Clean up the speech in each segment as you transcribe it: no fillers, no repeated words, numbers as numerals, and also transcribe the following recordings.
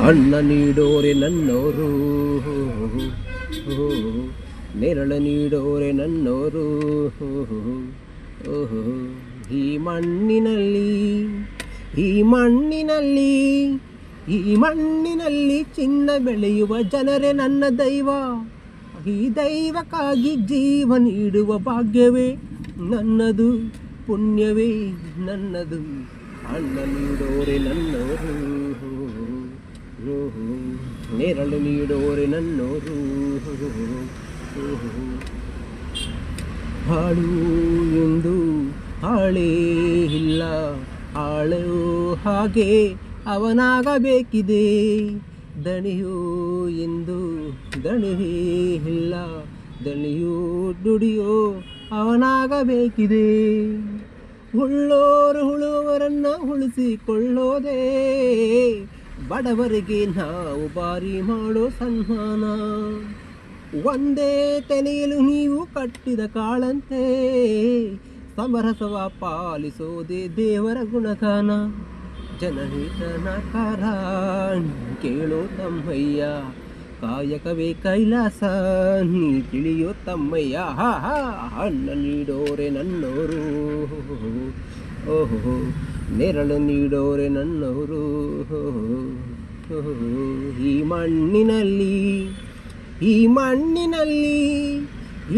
ಅನ್ನ ನೀಡೋರೆ ನನ್ನೋರು, ನೆರಳು ನೀಡೋರೆ ನನ್ನೋರು. ಈ ಮಣ್ಣಿನಲ್ಲಿ ಈ ಮಣ್ಣಿನಲ್ಲಿ ಈ ಮಣ್ಣಿನಲ್ಲಿ ಚಿನ್ನ ಬೆಳೆಯುವ ಜನರೇ ನನ್ನ ದೈವ. ಈ ದೈವಕ್ಕಾಗಿ ಜೀವ ನೀಡುವ ಭಾಗ್ಯವೇ ನನ್ನದು, ಪುಣ್ಯವೇ ನನ್ನದು. ಅನ್ನ ನೀಡೋರೆ ನನ್ನೋರು, ನೆರಳು ನೀಡೋರೆ ನನ್ನೋರು. ಹಾಳು ಎಂದು ಹಾಳೇ ಇಲ್ಲ, ಹಾಳು ಹಾಗೆ ಅವನಾಗಬೇಕಿದೆ. ದಣಿಯೋ ಎಂದು ದಣಿವೇ ಇಲ್ಲ, ದಣಿಯೋ ದುಡಿಯೋ ಅವನಾಗಬೇಕಿದೆ. ಉಳ್ಳೋರು ಉಳುವವರನ್ನು ಉಳಿಸಿಕೊಳ್ಳೋದೇ ಬಡವರಿಗೆ ನಾವು ಬಾರಿ ಮಾಡೋ ಸನ್ಮಾನ. ಒಂದೇ ತೆನೆಯಲು ನೀವು ಕಟ್ಟಿದ ಕಾಳಂತೆ ಸಮರಸವ ಪಾಲಿಸೋದೇ ದೇವರ ಗುಣಗಾನ. ಜನಹಿತನಕಾರ ಕೇಳೋ ತಮ್ಮಯ್ಯ, ಕಾಯಕವೇ ಕೈಲಾಸ ನೀ ತಿಳಿಯೋ ತಮ್ಮಯ್ಯ. ಅನ್ನ ನೀಡೋರೆ ನನ್ನೋರು, ಓಹೋ ನೆರಳು ನೀಡೋರೆ ನನ್ನೋರು. ಈ ಮಣ್ಣಿನಲ್ಲಿ ಈ ಮಣ್ಣಿನಲ್ಲಿ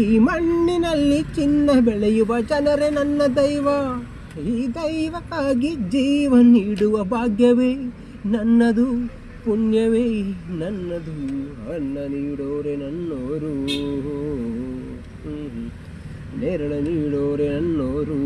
ಈ ಮಣ್ಣಿನಲ್ಲಿ ಚಿನ್ನ ಬೆಳೆಯುವ ಜನರೇ ನನ್ನ ದೈವ. ಈ ದೈವಕ್ಕಾಗಿ ಜೀವ ನೀಡುವ ಭಾಗ್ಯವೇ ನನ್ನದು, ಪುಣ್ಯವೇ ನನ್ನದು. ಅನ್ನ ನೀಡೋರೆ ನನ್ನೋರು, ನೆರಳು ನೀಡೋರೆ ನನ್ನೋರು.